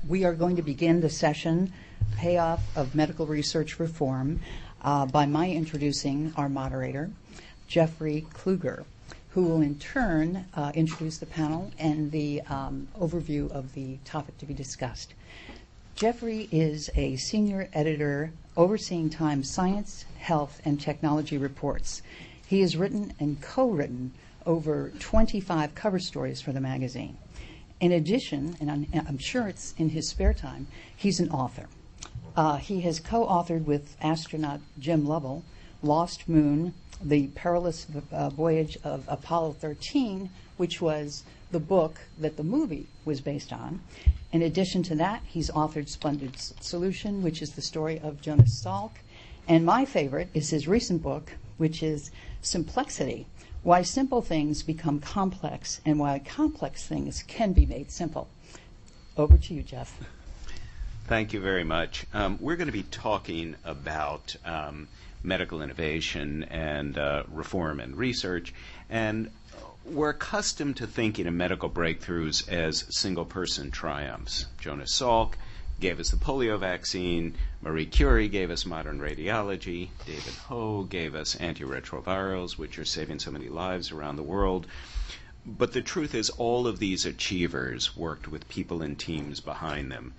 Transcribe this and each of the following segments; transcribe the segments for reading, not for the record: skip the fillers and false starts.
We are going to begin the session, Payoff of Medical Research Reform, by my introducing our moderator, Jeffrey Kluger, who will in turn introduce the panel and the overview of the topic to be discussed. Jeffrey is a senior editor overseeing Times Science, Health, and Technology reports. He has written and co-written over 25 cover stories for the magazine. In addition, and I'm sure it's in his spare time, he's an author. He has co-authored with astronaut Jim Lovell, Lost Moon, The Perilous Voyage of Apollo 13, which was the book that the movie was based on. In addition to that, he's authored Splendid Solution, which is the story of Jonas Salk. And my favorite is his recent book, which is Simplexity, Why Simple Things Become Complex and Why Complex Things Can Be Made Simple. Over to you, Jeff. Thank you very much. We're going to be talking about medical innovation and reform and research. And we're accustomed to thinking of medical breakthroughs as single-person triumphs. Jonas Salk gave us the polio vaccine. Marie Curie gave us modern radiology. David Ho gave us antiretrovirals, which are saving so many lives around the world. But the truth is, all of these achievers worked with people and teams behind them.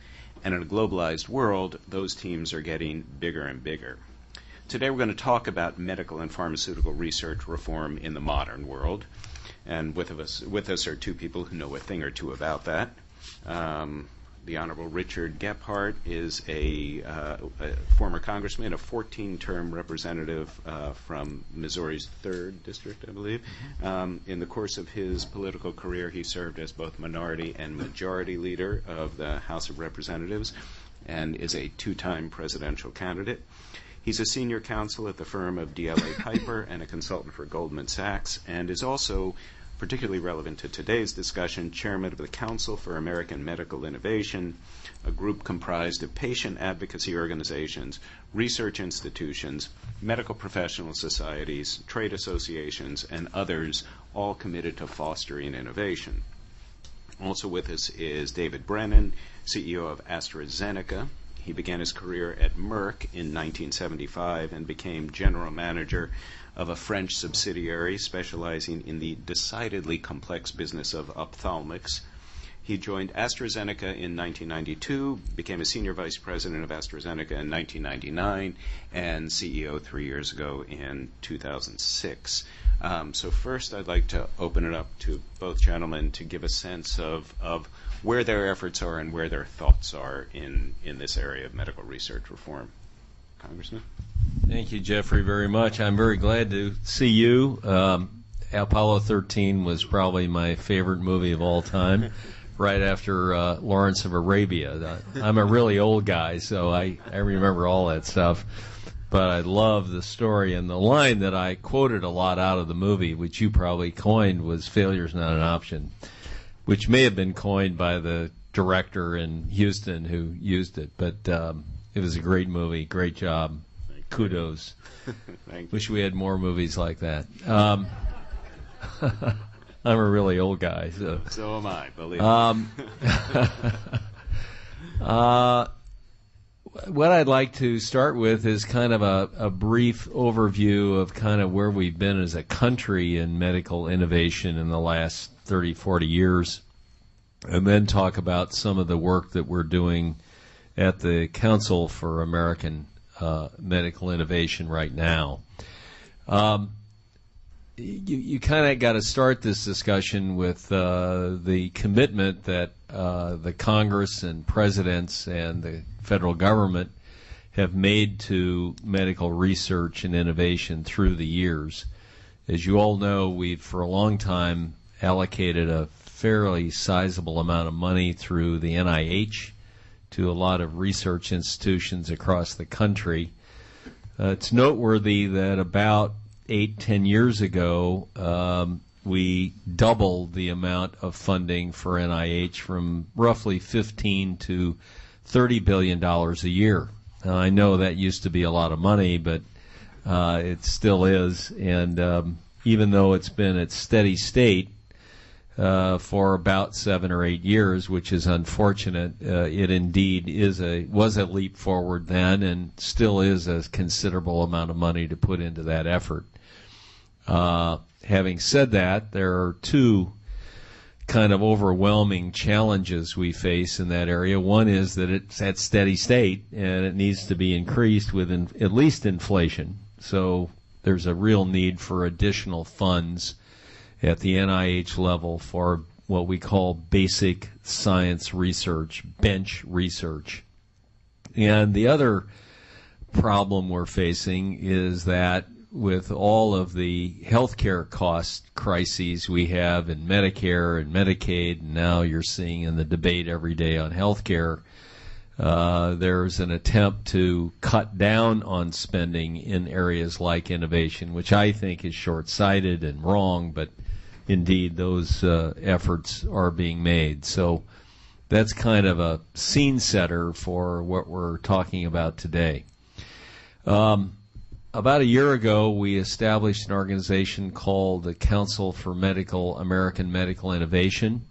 And in a globalized world, those teams are getting bigger and bigger. Today we're going to talk about medical and pharmaceutical research reform in the modern world. And with us are two people who know a thing or two about that. The Honorable Richard Gephardt is a former congressman, a 14-term representative from Missouri's 3rd District, I believe. In the course of his political career, he served as both minority and majority leader of the House of Representatives and is a 2-time presidential candidate. He's a senior counsel at the firm of DLA Piper and a consultant for Goldman Sachs, and is also, particularly relevant to today's discussion, chairman of the Council for American Medical Innovation, a group comprised of patient advocacy organizations, research institutions, medical professional societies, trade associations, and others, all committed to fostering innovation. Also with us is David Brennan, CEO of AstraZeneca. He began his career at Merck in 1975 and became general manager of a French subsidiary specializing in the decidedly complex business of ophthalmics. He joined AstraZeneca in 1992, became a senior vice president of AstraZeneca in 1999, and CEO 3 years ago in 2006. So first I'd like to open it up to both gentlemen to give a sense of where their efforts are and where their thoughts are in this area of medical research reform. Congressman? Thank you, Jeffrey, very much. I'm very glad to see you. Apollo 13 was probably my favorite movie of all time, right after Lawrence of Arabia. I'm a really old guy, so I remember all that stuff. But I love the story, and the line that I quoted a lot out of the movie, which you probably coined, was "Failure's not an option," which may have been coined by the director in Houston who used it. But it was a great movie, great job. Kudos. Thank you. Wish we had more movies like that. I'm a really old guy. So am I, believe me. What I'd like to start with is kind of a brief overview of kind of where we've been as a country in medical innovation in the last 30, 40 years, and then talk about some of the work that we're doing at the Council for American Medical Innovation right now. You kind of got to start this discussion with the commitment that the Congress and presidents and the federal government have made to medical research and innovation through the years. As you all know, we've for a long time allocated a fairly sizable amount of money through the NIH to a lot of research institutions across the country. It's noteworthy that about 8-10 years ago, we doubled the amount of funding for NIH from roughly $15 to $30 billion a year. Now, I know that used to be a lot of money, but it still is. And even though it's been at steady state, for about 7 or 8 years, which is unfortunate. It indeed was a leap forward then, and still is a considerable amount of money to put into that effort. Having said that, there are two kind of overwhelming challenges we face in that area. One is that it's at steady state, and it needs to be increased with at least inflation. So there's a real need for additional funds at the NIH level for what we call basic science research, bench research. And the other problem we're facing is that with all of the healthcare cost crises we have in Medicare and Medicaid, and now you're seeing in the debate every day on healthcare, there's an attempt to cut down on spending in areas like innovation, which I think is short-sighted and wrong, but indeed those efforts are being made. So that's kind of a scene setter for what we're talking about today. About a year ago, we established an organization called the Council for American Medical Innovation.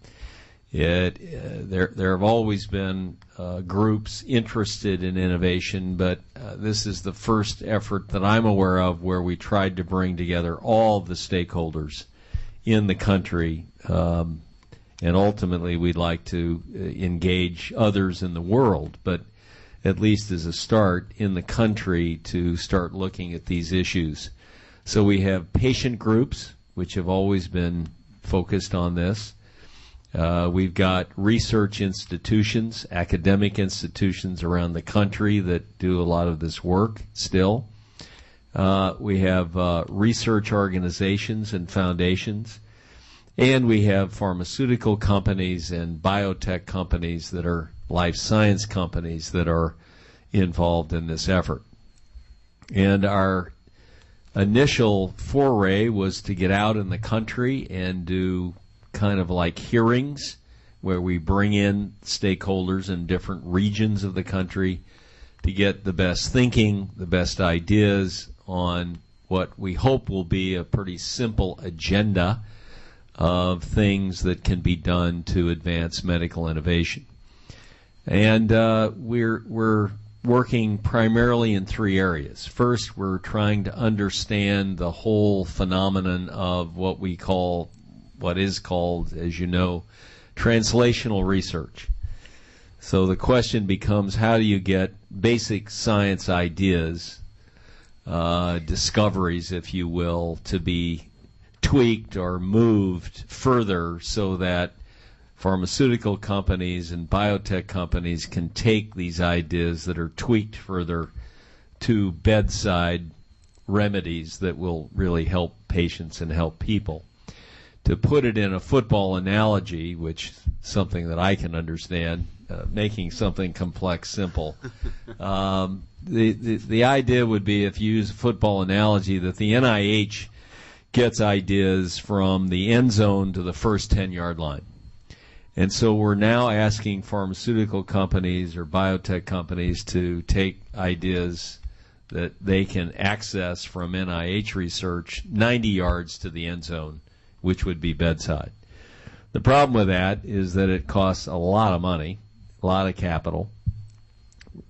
There have always been groups interested in innovation, but this is the first effort that I'm aware of where we tried to bring together all the stakeholders in the country, and ultimately we'd like to engage others in the world, but at least as a start in the country to start looking at these issues. So we have patient groups, which have always been focused on this. We've got research institutions, academic institutions around the country that do a lot of this work still. We have research organizations and foundations. And we have pharmaceutical companies and biotech companies that are life science companies that are involved in this effort. And our initial foray was to get out in the country and do kind of like hearings where we bring in stakeholders in different regions of the country to get the best thinking, the best ideas on what we hope will be a pretty simple agenda of things that can be done to advance medical innovation. And we're working primarily in three areas. First, we're trying to understand the whole phenomenon of what is called, as you know, translational research. So the question becomes, how do you get basic science ideas, discoveries, if you will, to be tweaked or moved further so that pharmaceutical companies and biotech companies can take these ideas that are tweaked further to bedside remedies that will really help patients and help people. To put it in a football analogy, which is something that I can understand, making something complex simple, the idea would be, if you use a football analogy, that the NIH gets ideas from the end zone to the first 10-yard line. And so we're now asking pharmaceutical companies or biotech companies to take ideas that they can access from NIH research 90 yards to the end zone, which would be bedside. The problem with that is that it costs a lot of money, a lot of capital,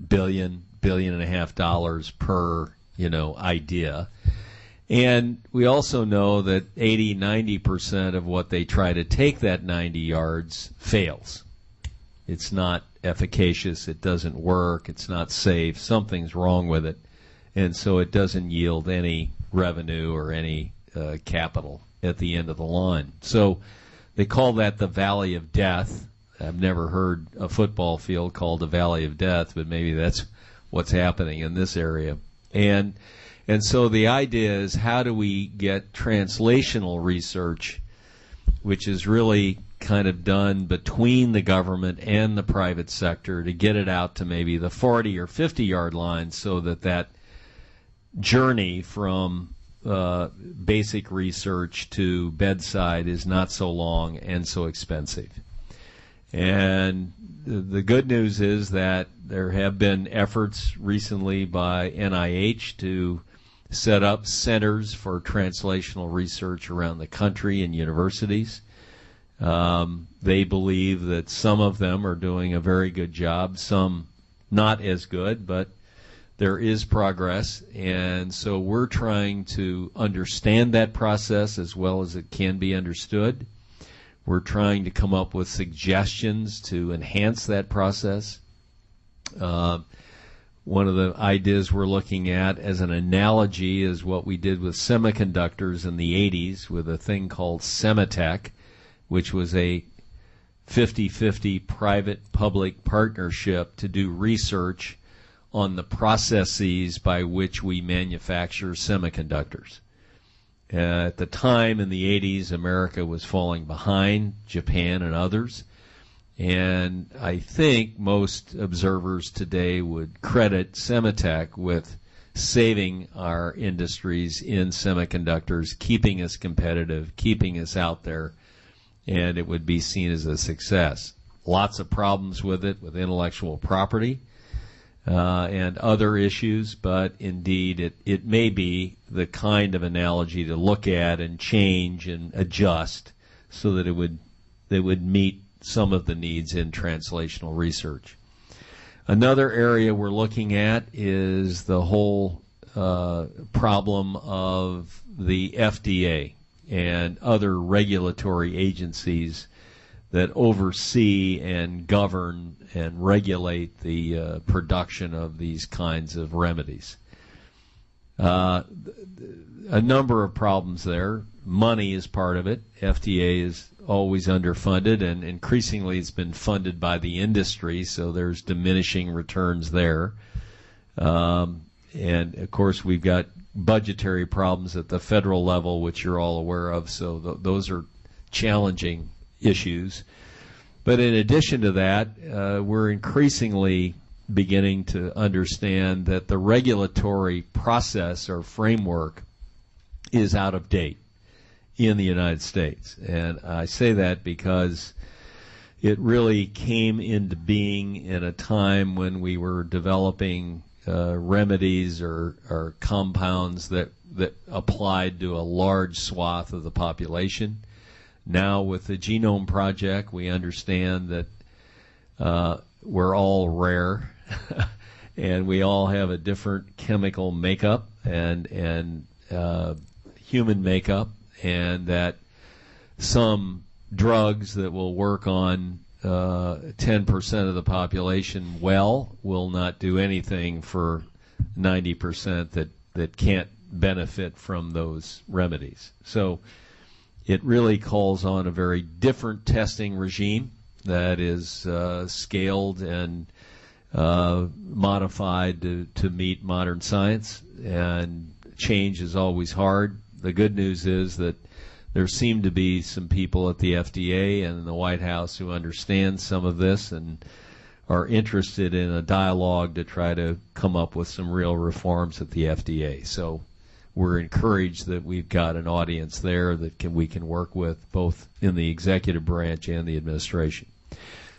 $1.5 billion per, idea. And we also know that 80-90% of what they try to take that 90 yards fails. It's not efficacious, it doesn't work, it's not safe, something's wrong with it, and so it doesn't yield any revenue or any capital at the end of the line. So they call that the Valley of Death. I've never heard a football field called the Valley of Death, but maybe that's what's happening in this area. And so the idea is, how do we get translational research, which is really kind of done between the government and the private sector, to get it out to maybe the 40 or 50-yard line so that journey from basic research to bedside is not so long and so expensive. And the good news is that there have been efforts recently by NIH to set up centers for translational research around the country and universities. They believe that some of them are doing a very good job, some not as good, but there is progress, and so we're trying to understand that process as well as it can be understood. We're trying to come up with suggestions to enhance that process. One of the ideas we're looking at as an analogy is what we did with semiconductors in the 80s with a thing called Semitech, which was a 50-50 private-public partnership to do research on the processes by which we manufacture semiconductors. At the time in the 80s, America was falling behind Japan and others, and I think most observers today would credit Semitech with saving our industries in semiconductors, keeping us competitive, keeping us out there, and it would be seen as a success. Lots of problems with it, with intellectual property and other issues, but indeed it may be the kind of analogy to look at and change and adjust so that it would meet some of the needs in translational research. Another area we're looking at is the whole problem of the FDA and other regulatory agencies that oversee and govern and regulate the production of these kinds of remedies. A number of problems there. Money is part of it. FDA is always underfunded, and increasingly it's been funded by the industry, so there's diminishing returns there. And, of course, we've got budgetary problems at the federal level, which you're all aware of, so those are challenging issues. But in addition to that, we're increasingly beginning to understand that the regulatory process or framework is out of date in the United States. And I say that because it really came into being in a time when we were developing remedies or compounds that applied to a large swath of the population. Now with the Genome Project, we understand that we're all rare and we all have a different chemical makeup and human makeup, and that some drugs that will work on 10% of the population will not do anything for 90% that can't benefit from those remedies. So it really calls on a very different testing regime that is scaled and modified to meet modern science, and change is always hard. The good news is that there seem to be some people at the FDA and in the White House who understand some of this and are interested in a dialogue to try to come up with some real reforms at the FDA. So we're encouraged that we've got an audience there that we can work with both in the executive branch and the administration.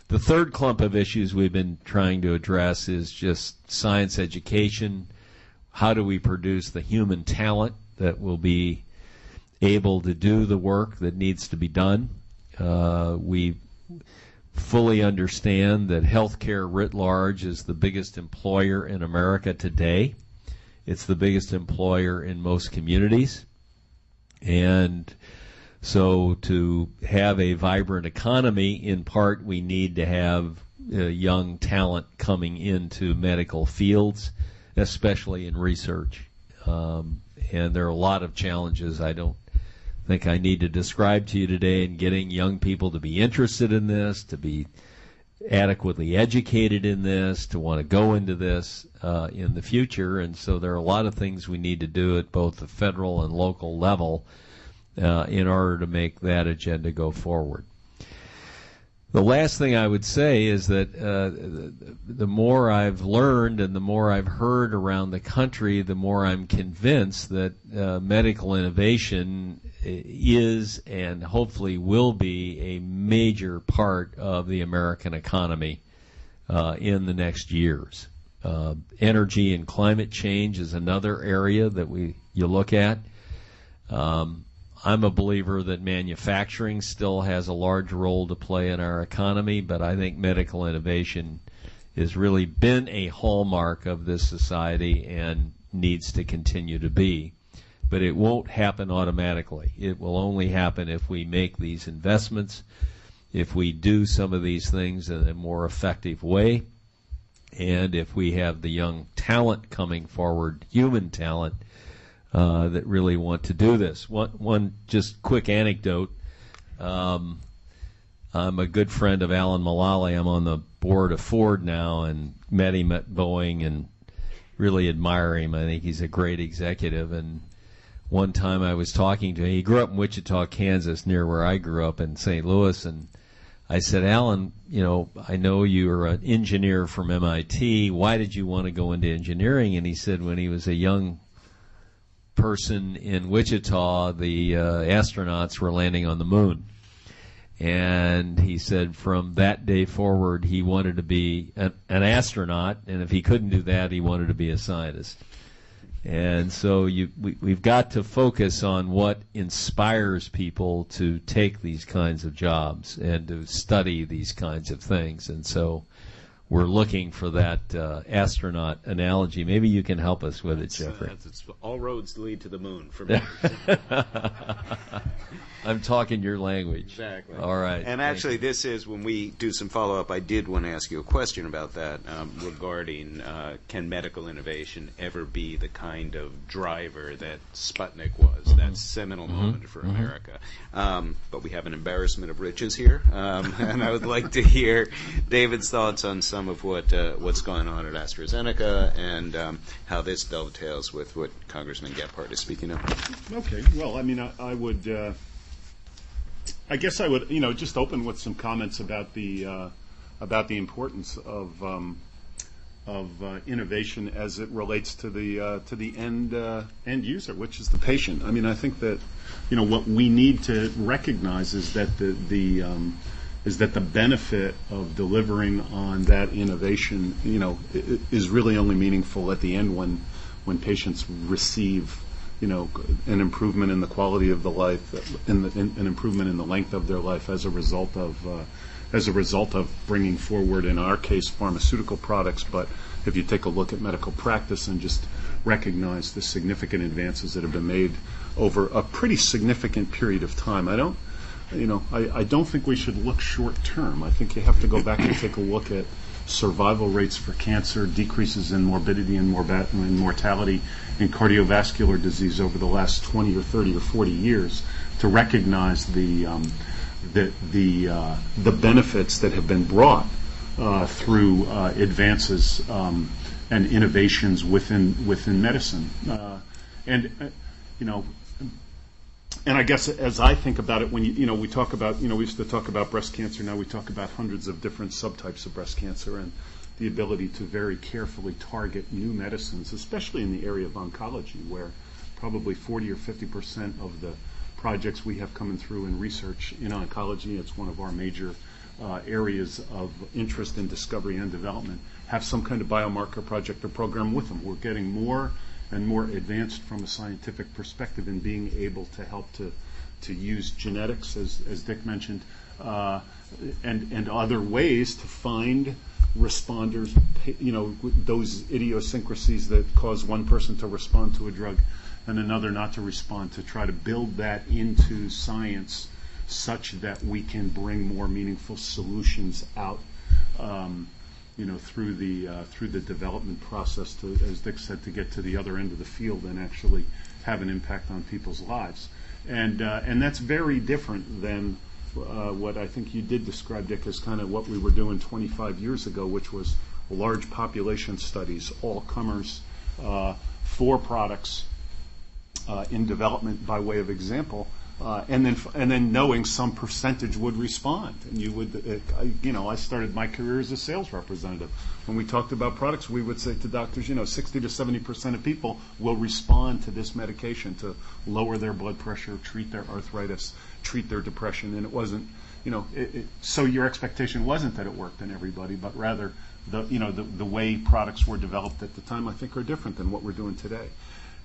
The third clump of issues we've been trying to address is just science education. How do we produce the human talent that will be able to do the work that needs to be done? We fully understand that healthcare writ large is the biggest employer in America today. It's the biggest employer in most communities. And so to have a vibrant economy, in part, we need to have young talent coming into medical fields, especially in research. And there are a lot of challenges I don't think I need to describe to you today in getting young people to be interested in this, to be adequately educated in this, to want to go into this in the future. And so there are a lot of things we need to do at both the federal and local level in order to make that agenda go forward. The last thing I would say is that the more I've learned and the more I've heard around the country, the more I'm convinced that medical innovation is and hopefully will be a major part of the American economy in the next years. Energy and climate change is another area that you look at. I'm a believer that manufacturing still has a large role to play in our economy, but I think medical innovation has really been a hallmark of this society and needs to continue to be. But it won't happen automatically. It will only happen if we make these investments, if we do some of these things in a more effective way, and if we have the young talent coming forward, human talent, that really want to do this. One just quick anecdote. I'm a good friend of Alan Mulally. I'm on the board of Ford now, and met him at Boeing and really admire him. I think he's a great executive. And one time I was talking to him. He grew up in Wichita, Kansas, near where I grew up in St. Louis. And I said, Alan, I know you're an engineer from MIT. Why did you want to go into engineering? And he said when he was a young person in Wichita, the astronauts were landing on the moon. And he said from that day forward, he wanted to be an astronaut, and if he couldn't do that, he wanted to be a scientist. And so we've got to focus on what inspires people to take these kinds of jobs and to study these kinds of things. And so we're looking for that astronaut analogy. Maybe you can help us with it, Jeffrey. It's all roads lead to the moon for me. I'm talking your language. Exactly. All right. And actually, this is, when we do some follow-up, I did want to ask you a question about that regarding can medical innovation ever be the kind of driver that Sputnik was, that seminal moment for America. But we have an embarrassment of riches here, and I would like to hear David's thoughts on some of what's going on at AstraZeneca and how this dovetails with what Congressman Gephardt is speaking of. Okay. Well, I mean, I would... I guess I would, just open with some comments about the importance of innovation as it relates to the end user, which is the patient. I mean, I think that what we need to recognize is that the benefit of delivering on that innovation, is really only meaningful at the end when patients receive an improvement in the quality of the life, an improvement in the length of their life as a result of bringing forward, in our case, pharmaceutical products. But if you take a look at medical practice and just recognize the significant advances that have been made over a pretty significant period of time, I don't think we should look short term. I think you have to go back and take a look at survival rates for cancer, decreases in morbidity and mortality in cardiovascular disease over the last 20 or 30 or 40 years to recognize the benefits that have been brought through advances and innovations within medicine. And I guess as I think about it, when we talk about, we used to talk about breast cancer, now we talk about hundreds of different subtypes of breast cancer, and the ability to very carefully target new medicines, especially in the area of oncology, where probably 40 or 50% of the projects we have coming through in research in oncology, it's one of our major areas of interest in discovery and development, have some kind of biomarker project or program with them. We're getting more and more advanced from a scientific perspective in being able to help to use genetics, as Dick mentioned, and other ways to find responders, those idiosyncrasies that cause one person to respond to a drug and another not to respond, to try to build that into science such that we can bring more meaningful solutions out through the development process, to, as Dick said, to get to the other end of the field and actually have an impact on people's lives. And that's very different than what I think you did describe, Dick, as kind of what we were doing 25 years ago, which was large population studies, all comers, for products in development by way of example. And then knowing some percentage would respond, and you would, I started my career as a sales representative. When we talked about products, we would say to doctors, 60 to 70% of people will respond to this medication to lower their blood pressure, treat their arthritis, treat their depression, and it wasn't, so your expectation wasn't that it worked in everybody, but rather the way products were developed at the time, I think, are different than what we're doing today.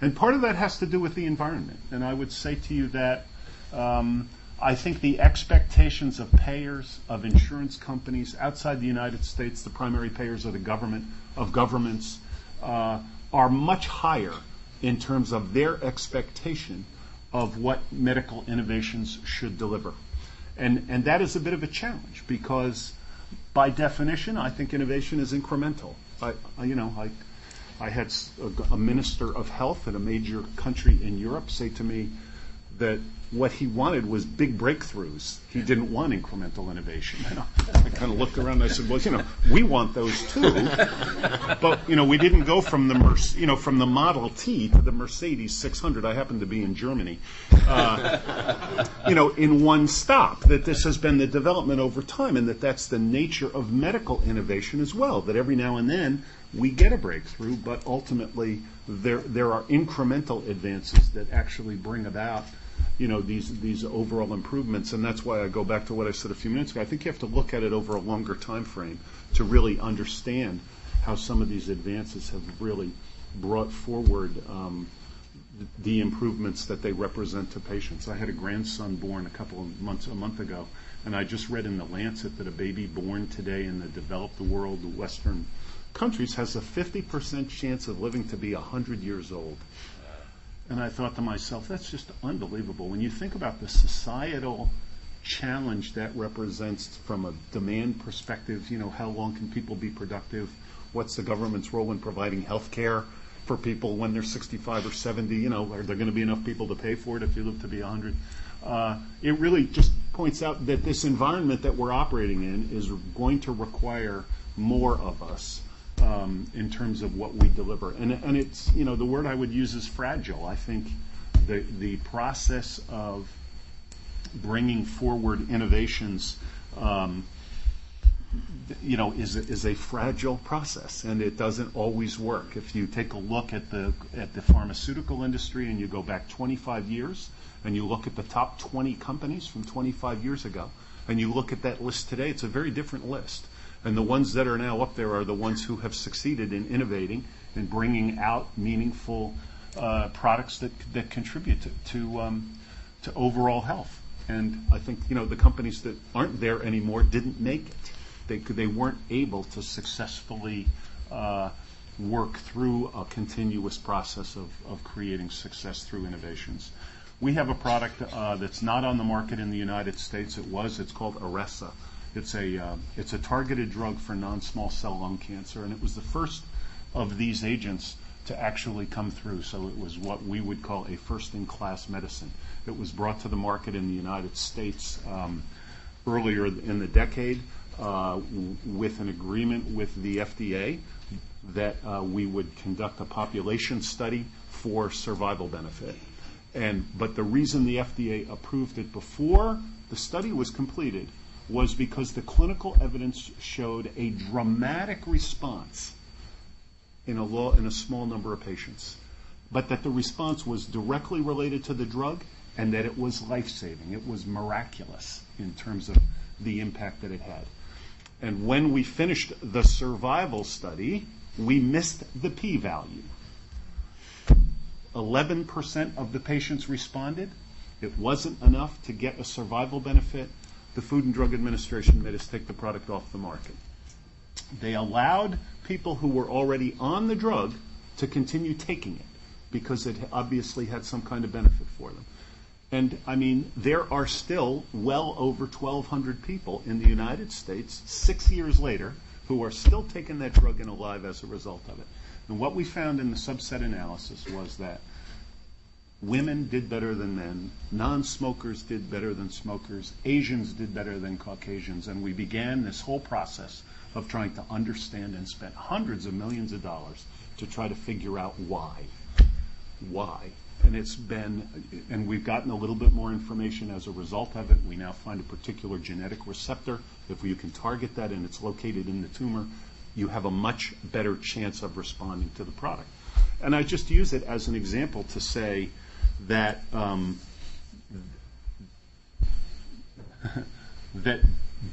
And part of that has to do with the environment. And I would say to you that I think the expectations of payers, of insurance companies outside the United States, the primary payers of the government, of governments, are much higher in terms of their expectation of what medical innovations should deliver. And that is a bit of a challenge because, by definition, I think innovation is incremental. I had a minister of health in a major country in Europe say to me that what he wanted was big breakthroughs. He didn't want incremental innovation. I kind of looked around and I said, well, we want those too. But, we didn't go from the Model T to the Mercedes 600. I happened to be in Germany, in one stop. That this has been the development over time, and that's the nature of medical innovation as well, that every now and then we get a breakthrough, but ultimately there are incremental advances that actually bring about these overall improvements. And that's why I go back to what I said a few minutes ago. I think you have to look at it over a longer time frame to really understand how some of these advances have really brought forward the improvements that they represent to patients. I had a grandson born a month ago, and I just read in the Lancet that a baby born today in the developed world, the Western countries, has a 50% chance of living to be 100 years old. And I thought to myself, that's just unbelievable. When you think about the societal challenge that represents from a demand perspective, how long can people be productive? What's the government's role in providing health care for people when they're 65 or 70? Are there going to be enough people to pay for it if you live to be 100? It really just points out that this environment that we're operating in is going to require more of us. In terms of what we deliver. And it's, the word I would use is fragile. I think the process of bringing forward innovations, is a fragile process, and it doesn't always work. If you take a look at the pharmaceutical industry and you go back 25 years and you look at the top 20 companies from 25 years ago and you look at that list today, it's a very different list. And the ones that are now up there are the ones who have succeeded in innovating and bringing out meaningful products that contribute to overall health. And I think the companies that aren't there anymore didn't make it. They weren't able to successfully work through a continuous process of creating success through innovations. We have a product that's not on the market in the United States. It's called Iressa. It's a targeted drug for non-small cell lung cancer, and it was the first of these agents to actually come through. So it was what we would call a first-in-class medicine. It was brought to the market in the United States earlier in the decade with an agreement with the FDA that we would conduct a population study for survival benefit. But the reason the FDA approved it before the study was completed was because the clinical evidence showed a dramatic response in a small number of patients, but that the response was directly related to the drug and that it was life-saving. It was miraculous in terms of the impact that it had. And when we finished the survival study, we missed the p-value. 11% of the patients responded. It wasn't enough to get a survival benefit. The Food and Drug Administration made us take the product off the market. They allowed people who were already on the drug to continue taking it because it obviously had some kind of benefit for them. And, there are still well over 1,200 people in the United States 6 years later who are still taking that drug and alive as a result of it. And what we found in the subset analysis was that women did better than men, non-smokers did better than smokers, Asians did better than Caucasians, and we began this whole process of trying to understand and spent hundreds of millions of dollars to try to figure out why. And we've gotten a little bit more information as a result of it. We now find a particular genetic receptor. If you can target that and it's located in the tumor, you have a much better chance of responding to the product. And I just use it as an example to say that that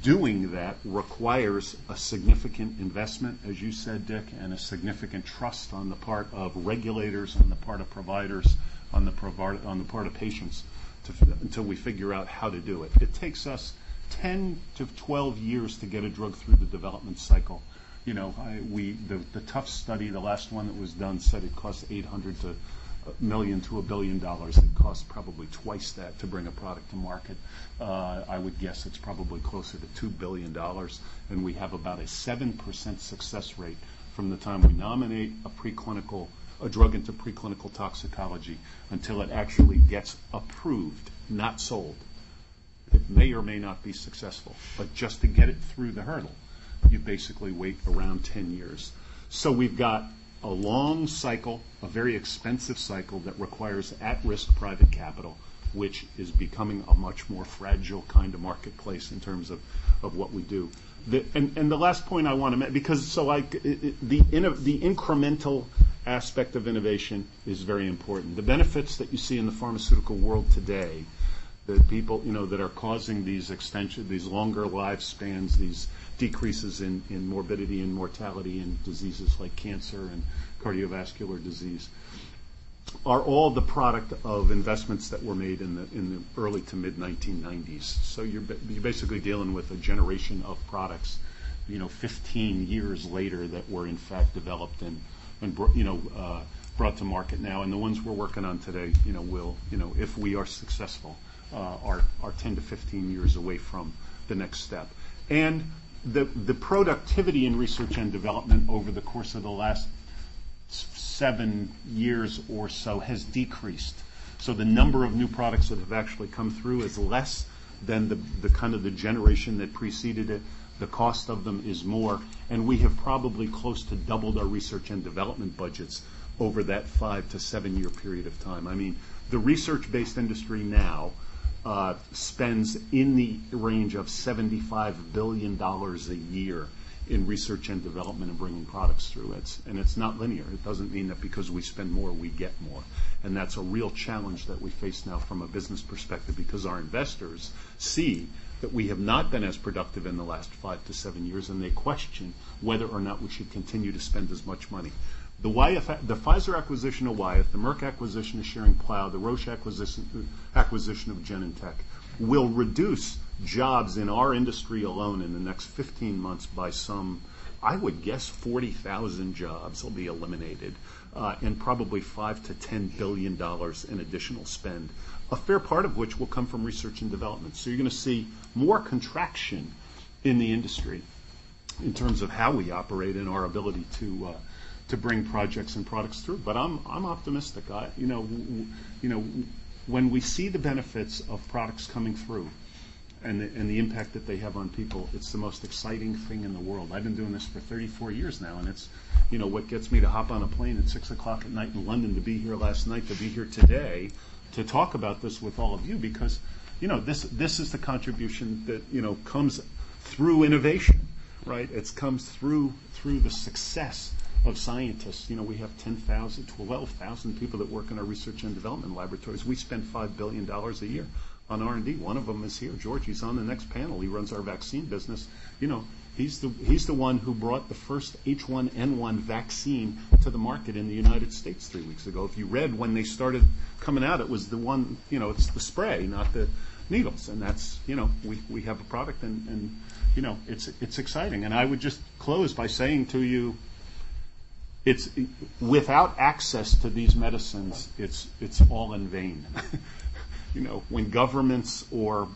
doing that requires a significant investment, as you said, Dick, and a significant trust on the part of regulators, on the part of providers, on the part of patients until we figure out how to do it. It takes us 10 to 12 years to get a drug through the development cycle. You know, the tough study, the last one that was done, said it costs $800 million to $1 billion. It costs probably twice that to bring a product to market. I would guess it's probably closer to $2 billion, and we have about a 7% success rate from the time we nominate a drug into preclinical toxicology until it actually gets approved, not sold. It may or may not be successful, but just to get it through the hurdle, you basically wait around 10 years. So we've got a long cycle, a very expensive cycle that requires at-risk private capital, which is becoming a much more fragile kind of marketplace in terms of what we do. And the last point I want to make, because the incremental aspect of innovation is very important. The benefits that you see in the pharmaceutical world today, that people, that are causing these longer lifespans, these decreases in morbidity and mortality in diseases like cancer and cardiovascular disease, are all the product of investments that were made in the early to mid 1990s. So you're basically dealing with a generation of products, 15 years later, that were in fact developed and brought to market now. And the ones we're working on today, will, if we are successful, are 10 to 15 years away from the next step. And the productivity in research and development over the course of the last 7 years or so has decreased. So the number of new products that have actually come through is less than the kind of the generation that preceded it. The cost of them is more, and we have probably close to doubled our research and development budgets over that 5 to 7 year period of time. I mean, the research-based industry now spends in the range of $75 billion a year in research and development and bringing products through. It's not linear. It doesn't mean that because we spend more, we get more. And that's a real challenge that we face now from a business perspective, because our investors see that we have not been as productive in the last 5 to 7 years, and they question whether or not we should continue to spend as much money. The Pfizer acquisition of Wyeth, the Merck acquisition of Schering-Plough, the Roche acquisition of Genentech will reduce jobs in our industry alone in the next 15 months by I would guess 40,000 jobs will be eliminated, and probably $5 to $10 billion in additional spend, a fair part of which will come from research and development. So you're going to see more contraction in the industry in terms of how we operate and our ability to bring projects and products through. But I'm optimistic. When we see the benefits of products coming through and the impact that they have on people, it's the most exciting thing in the world. I've been doing this for 34 years now, and it's what gets me to hop on a plane at 6 o'clock at night in London, to be here last night, to be here today, to talk about this with all of you, because this is the contribution that comes through innovation, right? It comes through the success of scientists. We have 10,000, 12,000 people that work in our research and development laboratories. We spend $5 billion a year on R&D. One of them is here, George. He's on the next panel. He runs our vaccine business. He's the one who brought the first H1N1 vaccine to the market in the United States 3 weeks ago. If you read when they started coming out, it was the one, it's the spray, not the needles. And that's, we have a product, and it's exciting. And I would just close by saying to you, it's without access to these medicines, it's all in vain. When governments or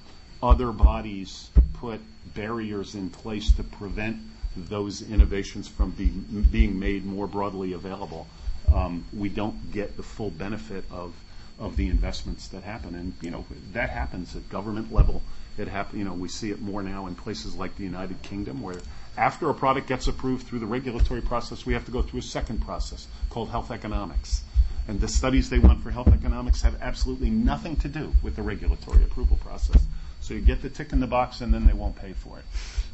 other bodies put barriers in place to prevent those innovations from being made more broadly available, we don't get the full benefit of the investments that happen. And that happens at government level. We see it more now in places like the United Kingdom, where after a product gets approved through the regulatory process, we have to go through a second process called health economics. And the studies they want for health economics have absolutely nothing to do with the regulatory approval process. So you get the tick in the box, and then they won't pay for it.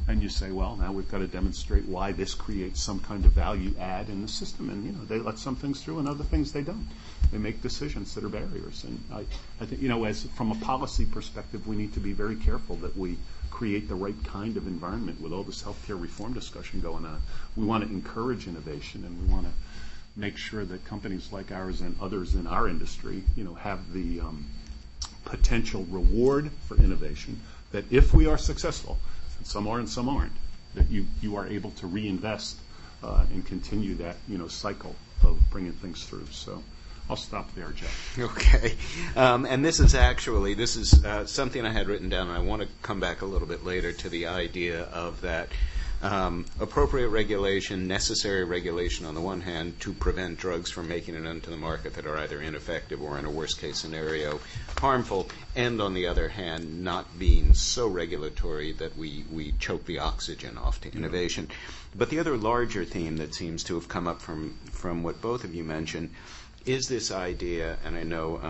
And you say, well, now we've got to demonstrate why this creates some kind of value add in the system. And, they let some things through and other things they don't. They make decisions that are barriers. And I think, as from a policy perspective, we need to be very careful that we create the right kind of environment with all this healthcare reform discussion going on. We want to encourage innovation, and we want to make sure that companies like ours and others in our industry, have the potential reward for innovation, that if we are successful, and some are and some aren't, that you are able to reinvest and continue that cycle of bringing things through. So I'll stop there, Jeff. Okay. And this is something I had written down, and I want to come back a little bit later to the idea of that appropriate regulation, necessary regulation on the one hand to prevent drugs from making it onto the market that are either ineffective or, in a worst-case scenario, harmful, and on the other hand, not being so regulatory that we choke the oxygen off to innovation. But the other larger theme that seems to have come up from what both of you mentioned is this idea, and I know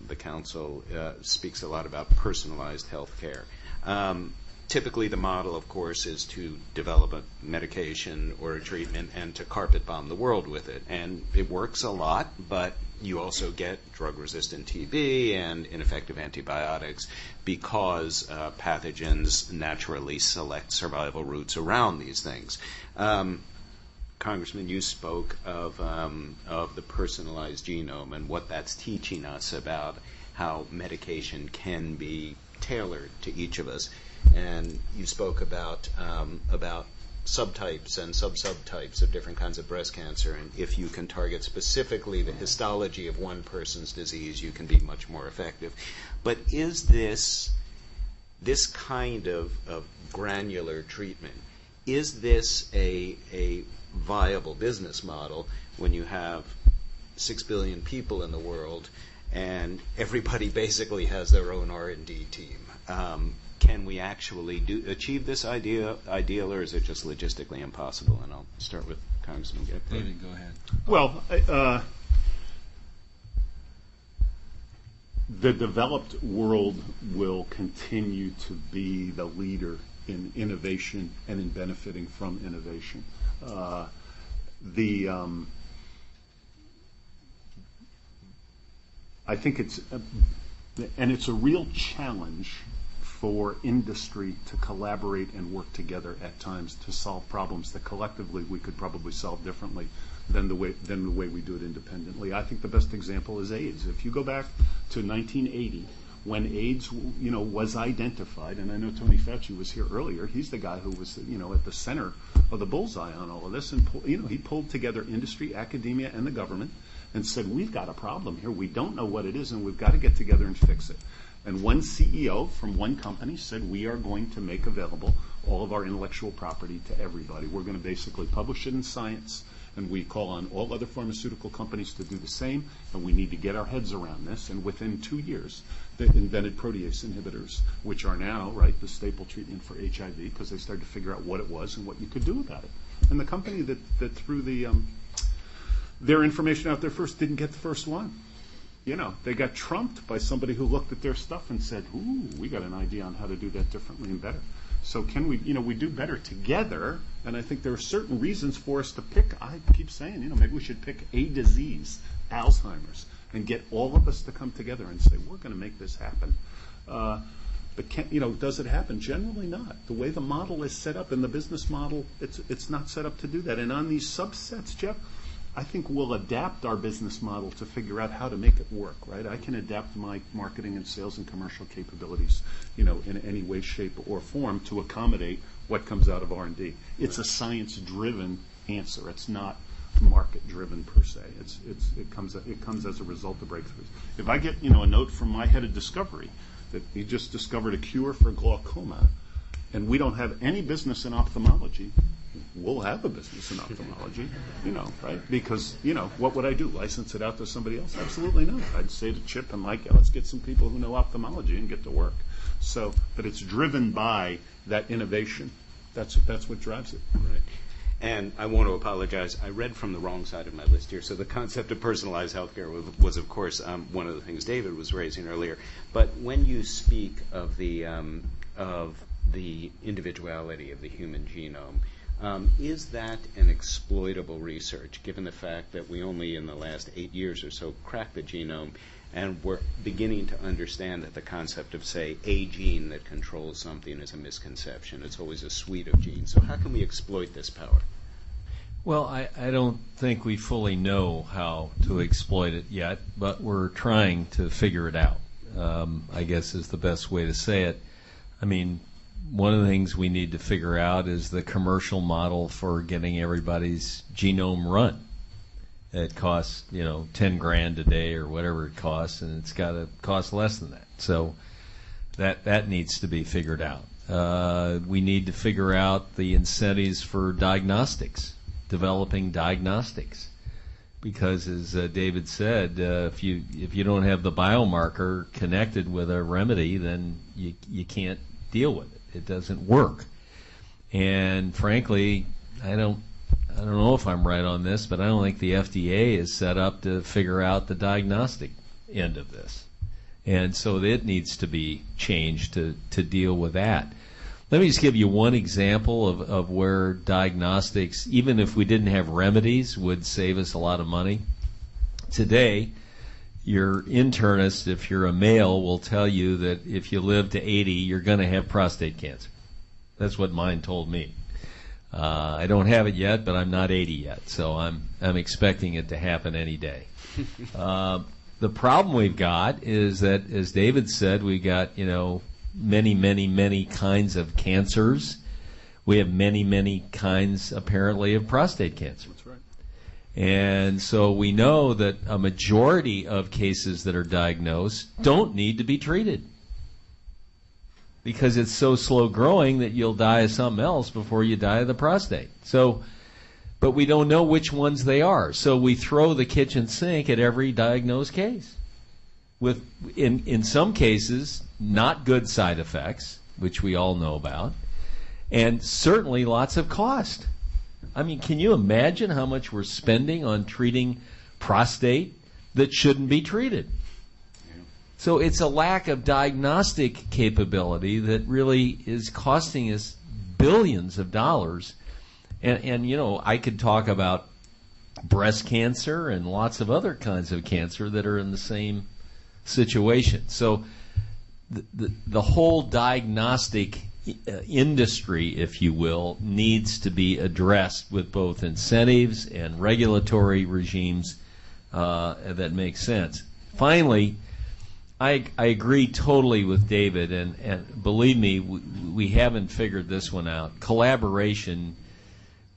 the Council speaks a lot about personalized health care. Typically, the model, of course, is to develop a medication or a treatment and to carpet bomb the world with it. And it works a lot, but you also get drug-resistant TB and ineffective antibiotics because pathogens naturally select survival routes around these things. Congressman, you spoke of the personalized genome and what that's teaching us about how medication can be tailored to each of us. And you spoke about subtypes and subtypes of different kinds of breast cancer, and if you can target specifically the histology of one person's disease, you can be much more effective. But is this kind of granular treatment, is this a viable business model when you have 6 billion people in the world and everybody basically has their own R&D team? Can we actually achieve this ideal, or is it just logistically impossible? And I'll start with Congressman Gephardt. David, go ahead. Well, the developed world will continue to be the leader in innovation and in benefiting from innovation. I think it's a real challenge for industry to collaborate and work together at times to solve problems that collectively we could probably solve differently than the way we do it independently. I think the best example is AIDS. If you go back to 1980, when AIDS, was identified, and I know Tony Fauci was here earlier. He's the guy who was, at the center of the bullseye on all of this, and he pulled together industry, academia, and the government, and said, we've got a problem here. We don't know what it is, and we've got to get together and fix it. And one CEO from one company said, we are going to make available all of our intellectual property to everybody. We're going to basically publish it in Science, and we call on all other pharmaceutical companies to do the same, and we need to get our heads around this. And within 2 years, they invented protease inhibitors, which are now, the staple treatment for HIV, because they started to figure out what it was and what you could do about it. And the company that threw their information out there first didn't get the first one. They got trumped by somebody who looked at their stuff and said, ooh, we got an idea on how to do that differently and better. So can we, we do better together, and I think there are certain reasons for us to pick. I keep saying, maybe we should pick a disease, Alzheimer's, and get all of us to come together and say, we're going to make this happen. But does it happen? Generally not. The way the model is set up in the business model, it's not set up to do that. And on these subsets, Jeff, I think we'll adapt our business model to figure out how to make it work, right? I can adapt my marketing and sales and commercial capabilities, in any way, shape, or form to accommodate what comes out of R&D. It's a science-driven answer. It's not market-driven per se. It comes as a result of breakthroughs. If I get, a note from my head of discovery that he just discovered a cure for glaucoma, and we don't have any business in ophthalmology, we'll have a business in ophthalmology, right? Because, what would I do? License it out to somebody else? Absolutely not. I'd say to Chip and Mike, let's get some people who know ophthalmology and get to work. So, but it's driven by that innovation. That's what drives it. Right. And I want to apologize. I read from the wrong side of my list here. So the concept of personalized healthcare was of course, one of the things David was raising earlier. But when you speak of the individuality of the human genome, is that an exploitable research, given the fact that we only in the last 8 years or so cracked the genome, and we're beginning to understand that the concept of, say, a gene that controls something is a misconception? It's always a suite of genes. So how can we exploit this power? Well, I don't think we fully know how to exploit it yet, but we're trying to figure it out. I guess is the best way to say it. I mean, one of the things we need to figure out is the commercial model for getting everybody's genome run. It costs, 10 grand a day or whatever it costs, and it's got to cost less than that. So that needs to be figured out. We need to figure out the incentives for diagnostics, developing diagnostics. Because, as David said, if you don't have the biomarker connected with a remedy, then you can't deal with it. It doesn't work. And frankly, I don't know if I'm right on this, but I don't think the FDA is set up to figure out the diagnostic end of this. And so it needs to be changed to deal with that. Let me just give you one example of where diagnostics, even if we didn't have remedies, would save us a lot of money. Today, your internist, if you're a male, will tell you that if you live to 80, you're going to have prostate cancer. That's what mine told me. I don't have it yet, but I'm not 80 yet, so I'm expecting it to happen any day. The problem we've got is that, as David said, we got, many, many, many kinds of cancers. We have many, many kinds, apparently, of prostate cancer. That's right. And so we know that a majority of cases that are diagnosed don't need to be treated because it's so slow growing that you'll die of something else before you die of the prostate. So, but we don't know which ones they are. So we throw the kitchen sink at every diagnosed case. With, in some cases, not good side effects, which we all know about, and certainly lots of cost. I mean, can you imagine how much we're spending on treating prostate that shouldn't be treated? Yeah. So it's a lack of diagnostic capability that really is costing us billions of dollars. And I could talk about breast cancer and lots of other kinds of cancer that are in the same situation. So the whole diagnostic industry, if you will, needs to be addressed with both incentives and regulatory regimes that make sense. Finally, I agree totally with David, and believe me, we haven't figured this one out. Collaboration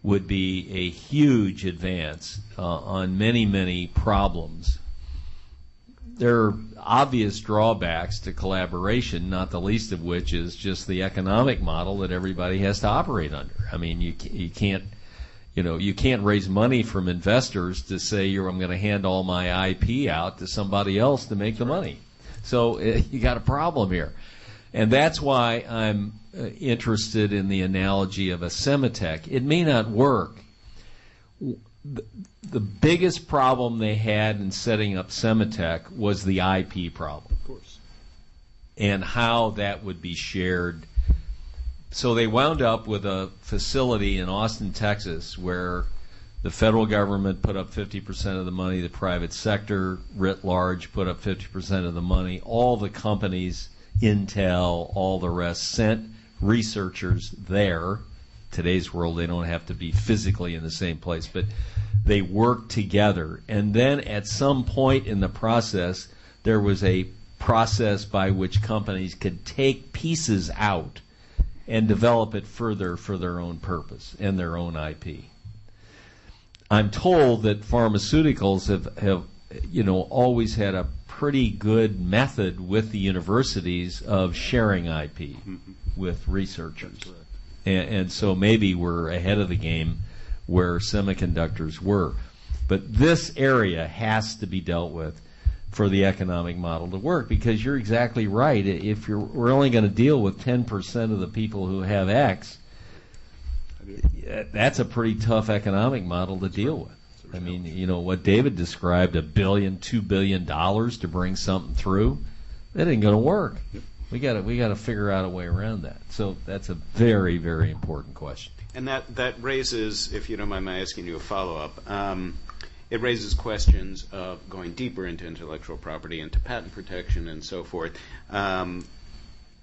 would be a huge advance on many, many problems. There are obvious drawbacks to collaboration, not the least of which is just the economic model that everybody has to operate under. I mean, you can't raise money from investors to say I'm going to hand all my IP out to somebody else to make the money. So you got a problem here, and that's why I'm interested in the analogy of a Semitech. It may not work. The biggest problem they had in setting up Semitech was the IP problem. Of course. And how that would be shared. So they wound up with a facility in Austin, Texas, where the federal government put up 50% of the money, the private sector writ large put up 50% of the money, all the companies, Intel, all the rest, sent researchers there. Today's world, they don't have to be physically in the same place, but they worked together. And then at some point in the process, there was a process by which companies could take pieces out and develop it further for their own purpose and their own IP. I'm told that pharmaceuticals have always had a pretty good method with the universities of sharing IP with researchers. And so maybe we're ahead of the game where semiconductors were. But this area has to be dealt with for the economic model to work, because you're exactly right. If we're only going to deal with 10% of the people who have X, that's a pretty tough economic model to deal with. I mean, what David described, $1 billion, $2 billion to bring something through, that ain't going to work. We got to figure out a way around that. So that's a very, very important question. And that raises, if you don't mind my asking you a follow-up, it raises questions of going deeper into intellectual property, into patent protection, and so forth.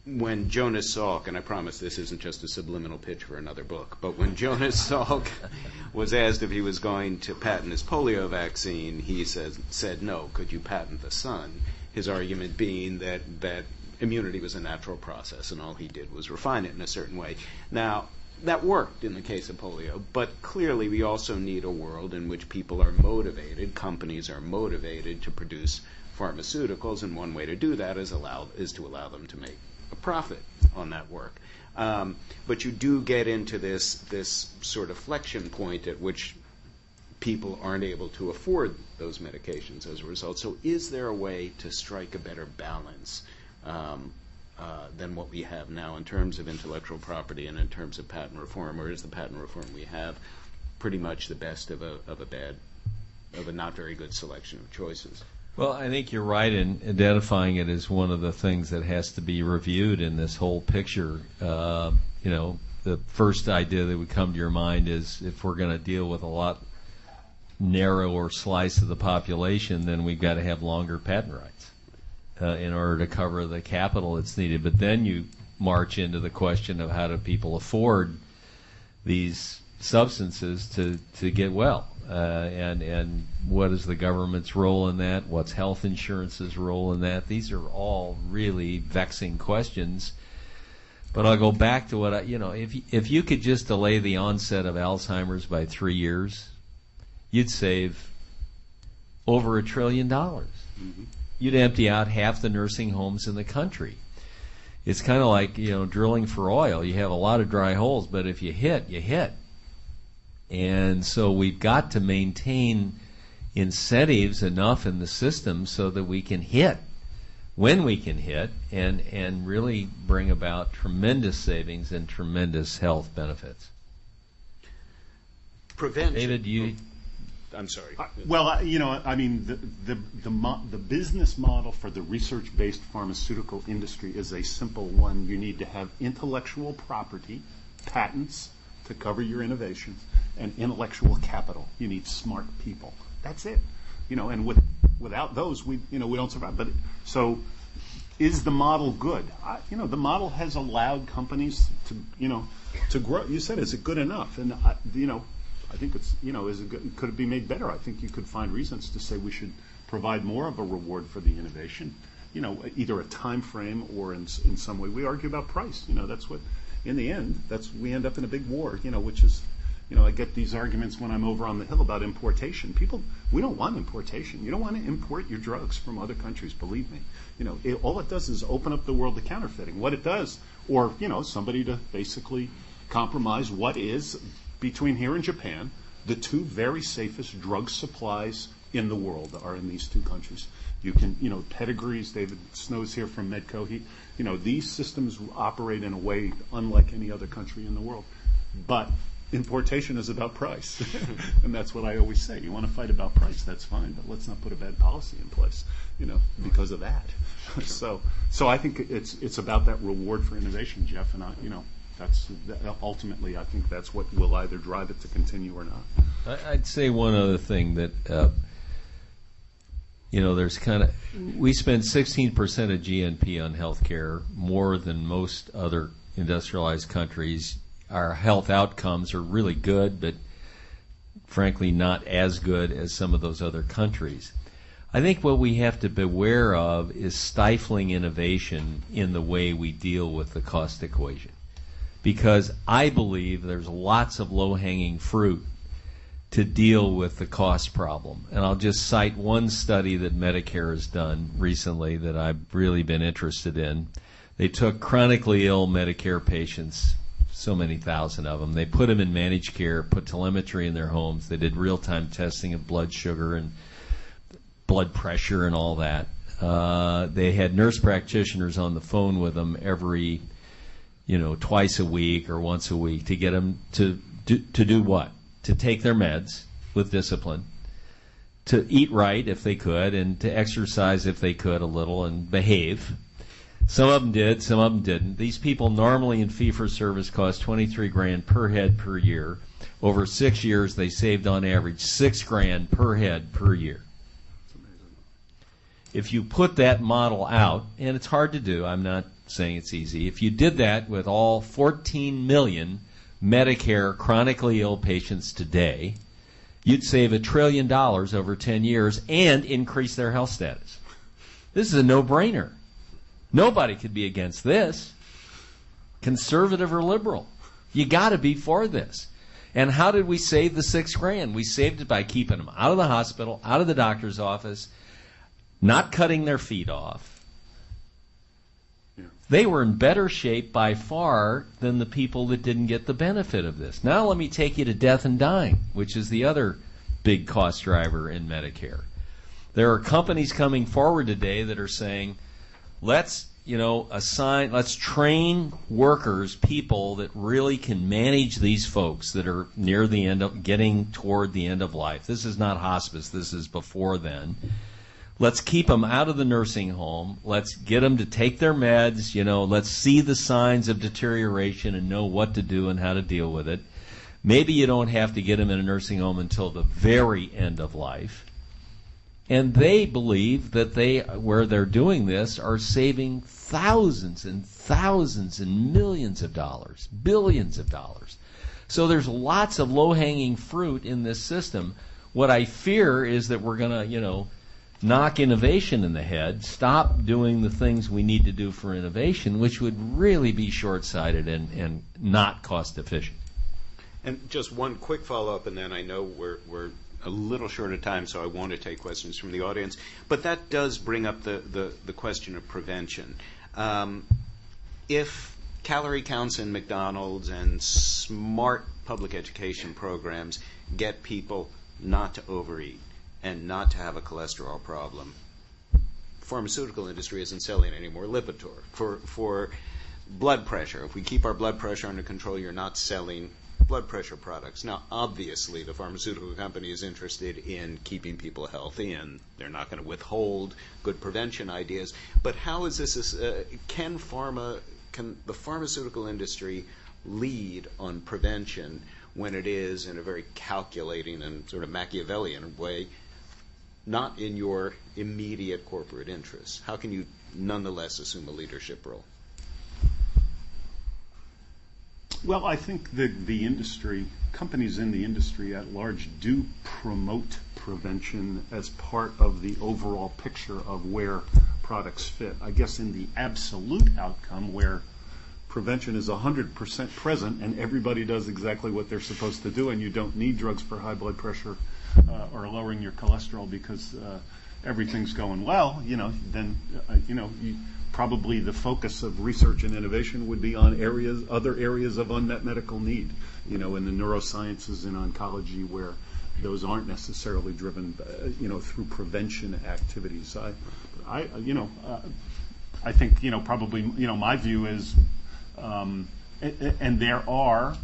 When Jonas Salk, and I promise this isn't just a subliminal pitch for another book, but when Jonas Salk was asked if he was going to patent his polio vaccine, he said no, could you patent the sun? his argument being that immunity was a natural process, and all he did was refine it in a certain way. Now, that worked in the case of polio, but clearly we also need a world in which people are motivated, companies are motivated to produce pharmaceuticals, and one way to do that is to allow them to make a profit on that work. But you do get into this sort of flexion point at which people aren't able to afford those medications as a result. So is there a way to strike a better balance than what we have now in terms of intellectual property and in terms of patent reform, or is the patent reform we have pretty much the best of a not very good selection of choices? Well, I think you're right in identifying it as one of the things that has to be reviewed in this whole picture. The first idea that would come to your mind is if we're going to deal with a lot narrower slice of the population, then we've got to have longer patent rights in order to cover the capital that's needed. But then you march into the question of how do people afford these substances to get well, and what is the government's role in that? What's health insurance's role in that? These are all really vexing questions. But I'll go back to what if you could just delay the onset of Alzheimer's by 3 years, you'd save over $1 trillion. Mm-hmm. You'd empty out half the nursing homes in the country. It's kind of like drilling for oil. You have a lot of dry holes, but if you hit, you hit. And so we've got to maintain incentives enough in the system so that we can hit when we can hit and really bring about tremendous savings and tremendous health benefits. Prevention. David, I'm sorry. The business model for the research-based pharmaceutical industry is a simple one. You need to have intellectual property, patents to cover your innovations, and intellectual capital. You need smart people. That's it. And without those, we don't survive. But so, is the model good? The model has allowed companies to grow. You said, is it good enough? And I think it's, is it good, could it be made better? I think you could find reasons to say we should provide more of a reward for the innovation, either a time frame or in some way. We argue about price. That's what, in the end, we end up in a big war, which is, I get these arguments when I'm over on the Hill about importation. We don't want importation. You don't want to import your drugs from other countries, believe me. All it does is open up the world to counterfeiting. What it does, or, somebody to basically compromise what is, between here and Japan, the two very safest drug supplies in the world are in these two countries. You can, pedigrees, David Snow's here from Medco, these systems operate in a way unlike any other country in the world. But importation is about price. And that's what I always say. You want to fight about price, that's fine, but let's not put a bad policy in place, because of that. So I think it's about that reward for innovation, Jeff, and ultimately, I think that's what will either drive it to continue or not. I'd say one other thing that, there's we spend 16% of GNP on healthcare, more than most other industrialized countries. Our health outcomes are really good, but frankly not as good as some of those other countries. I think what we have to beware of is stifling innovation in the way we deal with the cost equation. Because I believe there's lots of low-hanging fruit to deal with the cost problem. And I'll just cite one study that Medicare has done recently that I've really been interested in. They took chronically ill Medicare patients, so many thousand of them. They put them in managed care, put telemetry in their homes. They did real-time testing of blood sugar and blood pressure and all that. They had nurse practitioners on the phone with them every twice a week or once a week to get them to do what? To take their meds with discipline, to eat right if they could, and to exercise if they could a little and behave. Some of them did, some of them didn't. These people normally in fee-for-service cost $23,000 per head per year. Over 6 years, they saved on average $6,000 per head per year. If you put that model out, and it's hard to do, I'm not saying it's easy. If you did that with all 14 million Medicare chronically ill patients today, you'd save $1 trillion over 10 years and increase their health status. This is a no-brainer. Nobody could be against this, conservative or liberal. You got to be for this. And how did we save the $6,000? We saved it by keeping them out of the hospital, out of the doctor's office, not cutting their feet off. Yeah. They were in better shape by far than the people that didn't get the benefit of this. Now let me take you to death and dying, which is the other big cost driver in Medicare. There are companies coming forward today that are saying, let's train workers, people that really can manage these folks that are near the end of, getting toward the end of life. This is not hospice, this is before then. Let's keep them out of the nursing home. Let's get them to take their meds, let's see the signs of deterioration and know what to do and how to deal with it. Maybe you don't have to get them in a nursing home until the very end of life. And they believe that where they're doing this, are saving thousands and thousands and millions of dollars, billions of dollars. So there's lots of low-hanging fruit in this system. What I fear is that we're going to, knock innovation in the head, stop doing the things we need to do for innovation, which would really be short-sighted and not cost-efficient. And just one quick follow-up, and then I know we're a little short of time, so I want to take questions from the audience. But that does bring up the question of prevention. If calorie counts in McDonald's and smart public education programs get people not to overeat and not to have a cholesterol problem, pharmaceutical industry isn't selling any more Lipitor. For blood pressure, if we keep our blood pressure under control, you're not selling blood pressure products. Now, obviously, the pharmaceutical company is interested in keeping people healthy, and they're not going to withhold good prevention ideas. But how is this? Can the pharmaceutical industry lead on prevention when it is, in a very calculating and sort of Machiavellian way, not in your immediate corporate interests? How can you nonetheless assume a leadership role? Well, I think the industry, companies in the industry at large, do promote prevention as part of the overall picture of where products fit. I guess in the absolute outcome, where prevention is 100% present and everybody does exactly what they're supposed to do, and you don't need drugs for high blood pressure or lowering your cholesterol because everything's going well, then probably the focus of research and innovation would be on other areas of unmet medical need, in the neurosciences and oncology, where those aren't necessarily driven, through prevention activies. I think, probably, my view is, and there are,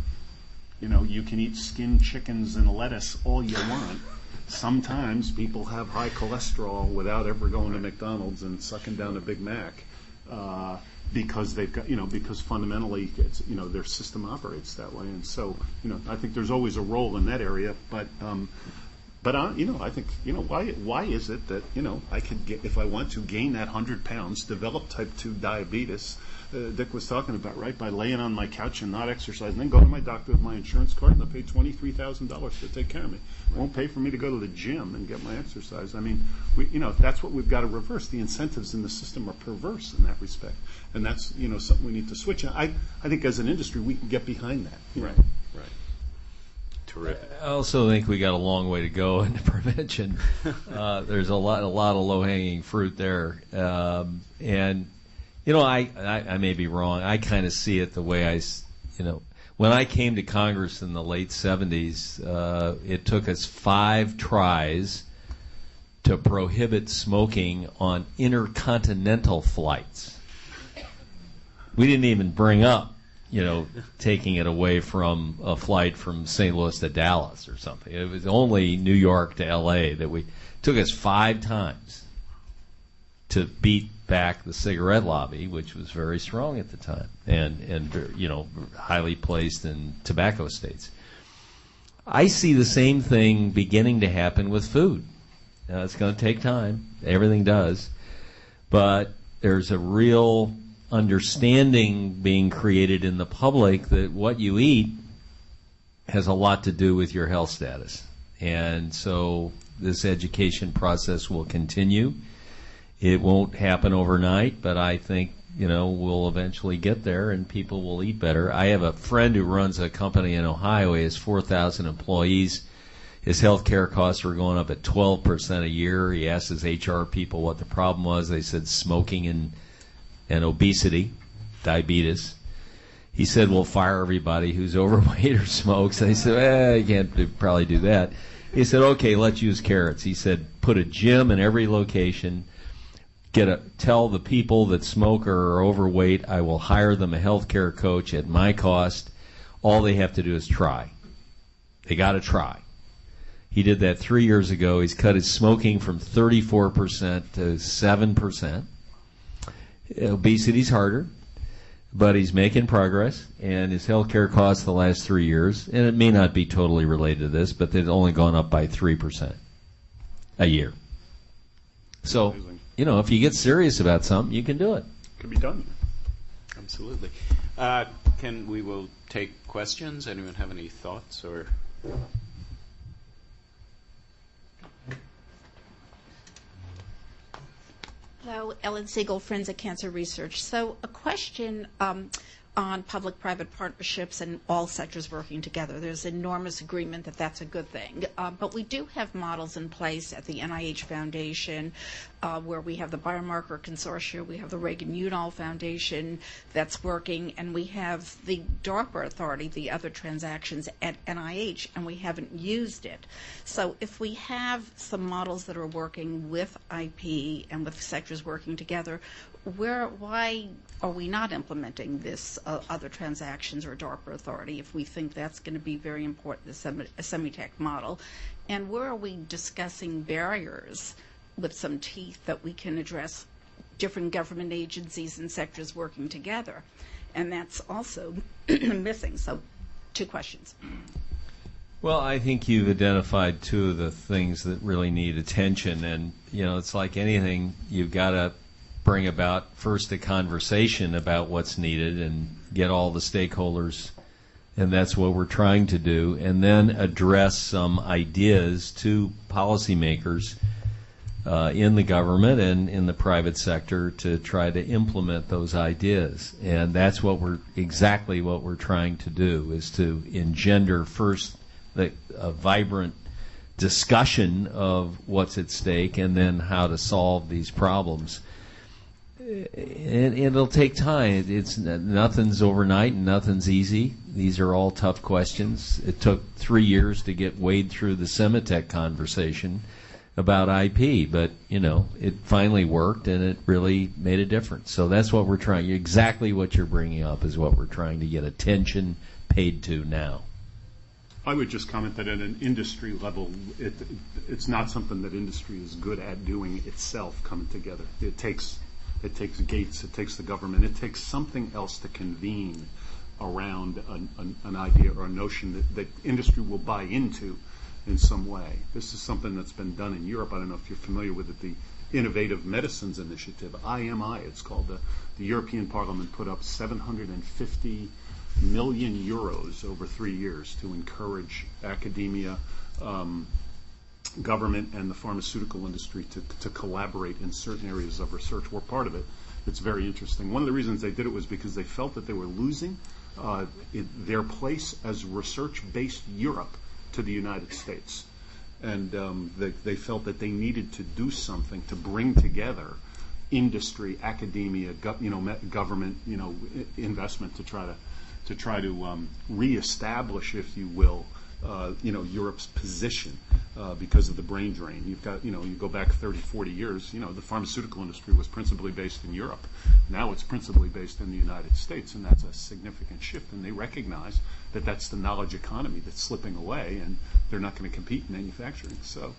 you can eat skinned chickens and lettuce all you want. Sometimes people have high cholesterol without ever going to McDonald's and sucking down a Big Mac. Because they've got, because fundamentally it's, their system operates that way, and so, I think there's always a role in that area. But I think, why is it that, I could get, if I want to gain that 100 pounds, develop type 2 diabetes, Dick was talking about, right, by laying on my couch and not exercising, and then go to my doctor with my insurance card and they'll pay $23,000 to take care of me. It won't pay for me to go to the gym and get my exercise. I mean, that's what we've got to reverse. The incentives in the system are perverse in that respect, and that's something we need to switch. And I think as an industry we can get behind that. Right. Terrific. I also think we got a long way to go in prevention. There's a lot of low-hanging fruit there, and I may be wrong. I kind of see it the way when I came to Congress in the late 70s, it took us 5 tries to prohibit smoking on intercontinental flights. We didn't even bring up, taking it away from a flight from St. Louis to Dallas or something. It was only New York to L.A. that took us 5 times to beat back the cigarette lobby, which was very strong at the time, and highly placed in tobacco states. I see the same thing beginning to happen with food. Now, it's going to take time. Everything does. But there's a real understanding being created in the public that what you eat has a lot to do with your health status. And so this education process will continue. It won't happen overnight, but I think, we'll eventually get there and people will eat better. I have a friend who runs a company in Ohio. He has 4,000 employees. His health care costs were going up at 12% a year. He asked his HR people what the problem was. They said smoking and obesity, diabetes. He said, we'll fire everybody who's overweight or smokes. They said, you can't probably do that. He said, okay, let's use carrots. He said, put a gym in every location. Tell the people that smoke or are overweight, I will hire them a health care coach at my cost. All they have to do is try. They got to try. He did that 3 years ago. He's cut his smoking from 34% to 7%. Obesity's harder, but he's making progress, and his health care costs the last 3 years, and it may not be totally related to this, but they've only gone up by 3% a year. So, if you get serious about something, you can do it. Can be done. Absolutely. We will take questions. Anyone have any thoughts or? Hello, Ellen Siegel, Friends of Cancer Research. So a question on public-private partnerships and all sectors working together. There's enormous agreement that that's a good thing. But we do have models in place at the NIH Foundation where we have the Biomarker Consortium, we have the Reagan-Udall Foundation that's working, and we have the DARPA Authority, the other transactions at NIH, and we haven't used it. So if we have some models that are working with IP and with sectors working together, why are we not implementing this other transactions or DARPA Authority if we think that's going to be very important, the Semitech model? And where are we discussing barriers with some teeth that we can address different government agencies and sectors working together? And that's also missing. So 2 questions. Well, I think you've identified 2 of the things that really need attention. And, it's like anything, you've got to bring about first a conversation about what's needed and get all the stakeholders, and that's what we're trying to do, and then address some ideas to policymakers in the government and in the private sector to try to implement those ideas. And that's exactly what we're trying to do, is to engender first a vibrant discussion of what's at stake and then how to solve these problems. And it'll take time. Nothing's overnight and nothing's easy. These are all tough questions. It took 3 years to get wade through the Semitech conversation about IP, but it finally worked and it really made a difference. So that's what we're trying. Exactly what you're bringing up is what we're trying to get attention paid to now. I would just comment that at an industry level, it's not something that industry is good at doing itself, coming together. It takes Gates, it takes the government, it takes something else to convene around an idea or a notion that industry will buy into in some way. This is something that's been done in Europe. I don't know if you're familiar with it, the Innovative Medicines Initiative, IMI it's called. The European Parliament put up 750 million euros over 3 years to encourage academia, government, and the pharmaceutical industry to collaborate in certain areas of research. We're part of it. It's very interesting. One of the reasons they did it was because they felt that they were losing their place as research-based Europe to the United States. And they felt that they needed to do something to bring together industry, academia, government, investment to try to reestablish, if you will, Europe's position because of the brain drain. You've got, you go back 30, 40 years, the pharmaceutical industry was principally based in Europe. Now it's principally based in the United States, and that's a significant shift. And they recognize that that's the knowledge economy that's slipping away, and they're not going to compete in manufacturing. So,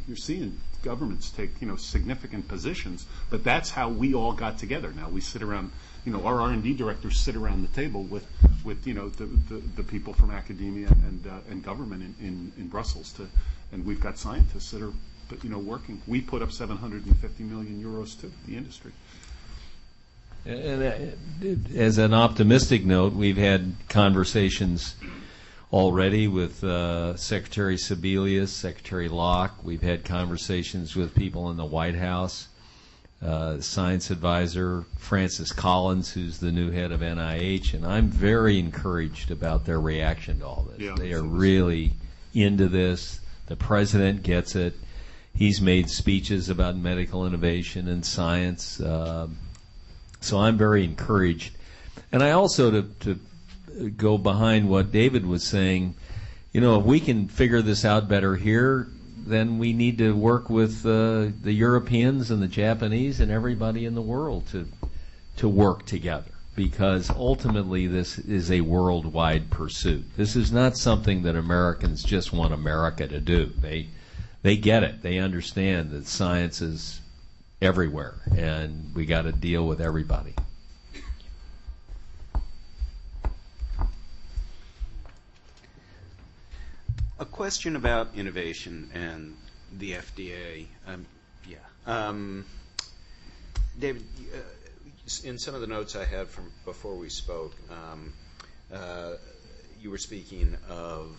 you're seeing governments take, significant positions, but that's how we all got together. Now we sit around, our R&D directors sit around the table with the people from academia and government in Brussels and we've got scientists that are working. We put up 750 million euros to the industry. And as an optimistic note, we've had conversations already with Secretary Sebelius, Secretary Locke. We've had conversations with people in the White House. science advisor, Francis Collins, who's the new head of NIH, and I'm very encouraged about their reaction to all this. Yeah, they are really into this. The president gets it. He's made speeches about medical innovation and science. So I'm very encouraged. And I also, to go behind what David was saying, if we can figure this out better here, then we need to work with the Europeans and the Japanese and everybody in the world to work together, because ultimately this is a worldwide pursuit. This is not something that Americans just want America to do. They get it. They understand that science is everywhere, and we got to deal with everybody. A question about innovation and the FDA. David, in some of the notes I had from before we spoke, you were speaking of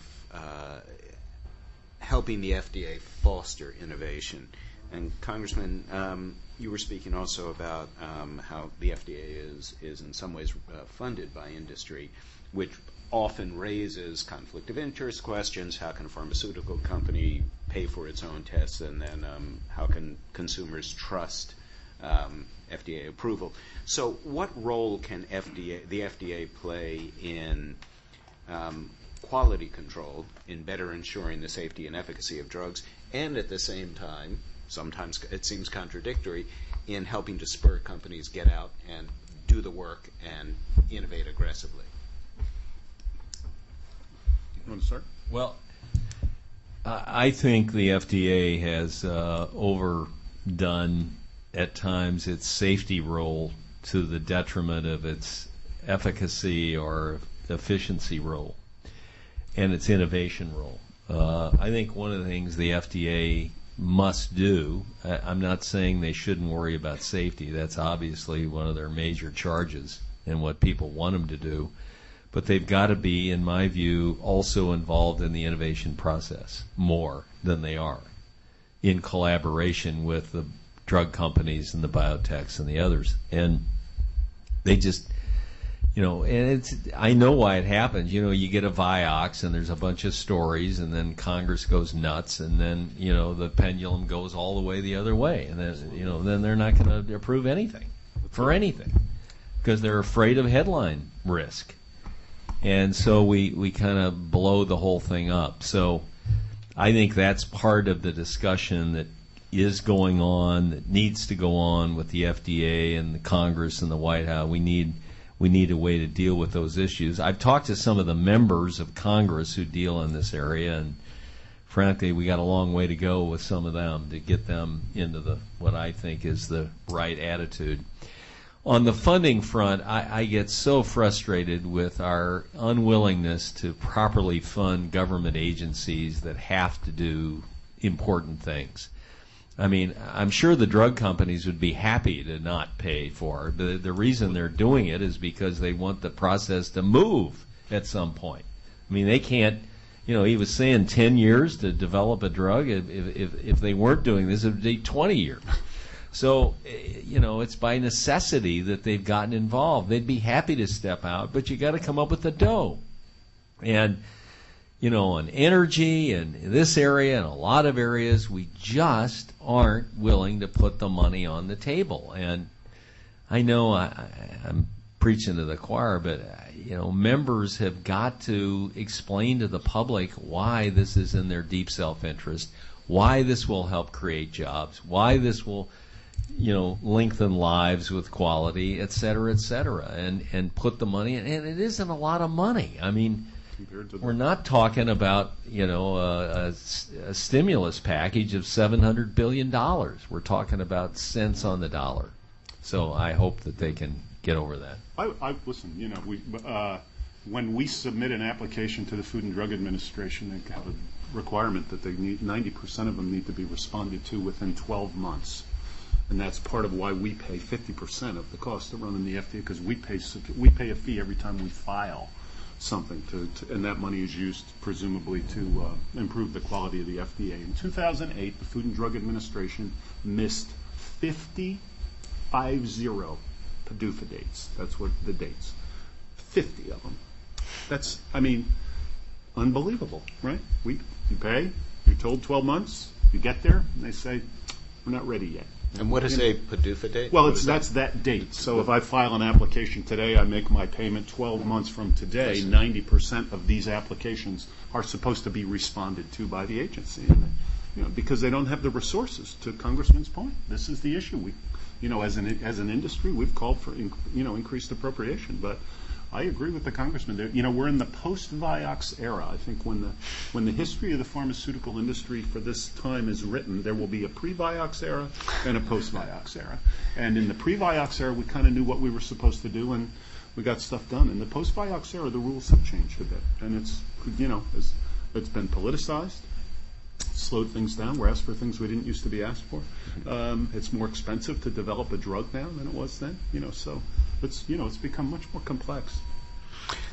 helping the FDA foster innovation. And Congressman, you were speaking also about how the FDA is in some ways funded by industry, which often raises conflict of interest questions. How can a pharmaceutical company pay for its own tests, and then how can consumers trust FDA approval? So what role can the FDA play in quality control, in better ensuring the safety and efficacy of drugs, and at the same time, sometimes it seems contradictory, in helping to spur companies get out and do the work and innovate aggressively? You want to start? Well, I think the FDA has overdone at times its safety role to the detriment of its efficacy or efficiency role and its innovation role. I think one of the things the FDA must do, I'm not saying they shouldn't worry about safety. That's obviously one of their major charges and what people want them to do. But they've got to be, in my view, also involved in the innovation process more than they are, in collaboration with the drug companies and the biotechs and the others. And they just, and I know why it happens. You get a Vioxx and there's a bunch of stories, and then Congress goes nuts, and then, the pendulum goes all the way the other way. And then, then they're not going to approve anything for anything because they're afraid of headline risk. And so we kind of blow the whole thing up. So I think that's part of the discussion that is going on, that needs to go on with the FDA and the Congress and the White House. We need a way to deal with those issues. I've talked to some of the members of Congress who deal in this area, and frankly, we got a long way to go with some of them to get them into what I think is the right attitude. On the funding front, I get so frustrated with our unwillingness to properly fund government agencies that have to do important things. I mean, I'm sure the drug companies would be happy to not pay for it, but the reason they're doing it is because they want the process to move at some point. I mean, they can't, he was saying 10 years to develop a drug. If they weren't doing this, it would be 20 years. So, it's by necessity that they've gotten involved. They'd be happy to step out, but you got to come up with the dough. And, on energy and in this area and a lot of areas, we just aren't willing to put the money on the table. And I know I'm preaching to the choir, but, members have got to explain to the public why this is in their deep self-interest, why this will help create jobs, why this will lengthen lives with quality, et cetera, and put the money in. And it isn't a lot of money. I mean, we're not talking about, a stimulus package of $700 billion. We're talking about cents on the dollar. So I hope that they can get over that. Listen, when we submit an application to the Food and Drug Administration, they have a requirement that they need 90% of them need to be responded to within 12 months. And that's part of why we pay 50% of the cost of running the FDA, because we pay a fee every time we file something, and that money is used presumably to improve the quality of the FDA. In 2008, the Food and Drug Administration missed 50 50 PDUFA dates. That's what the dates. 50 of them. That's, unbelievable, right? You pay, you're told 12 months, you get there, and they say, we're not ready yet. And what is a PDUFA date? Well, that's that date. So if I file an application today, I make my payment 12 months from today. 90% of these applications are supposed to be responded to by the agency, and, because they don't have the resources. To Congressman's point, this is the issue. We, as an industry, we've called for increased appropriation, but I agree with the congressman. We're in the post-Vioxx era. I think when the history of the pharmaceutical industry for this time is written, there will be a pre-Vioxx era and a post-Vioxx era. And in the pre-Vioxx era, we kind of knew what we were supposed to do, and we got stuff done. In the post-Vioxx era, the rules have changed a bit, and it's been politicized, slowed things down. We're asked for things we didn't used to be asked for. It's more expensive to develop a drug now than it was then. So it's become much more complex.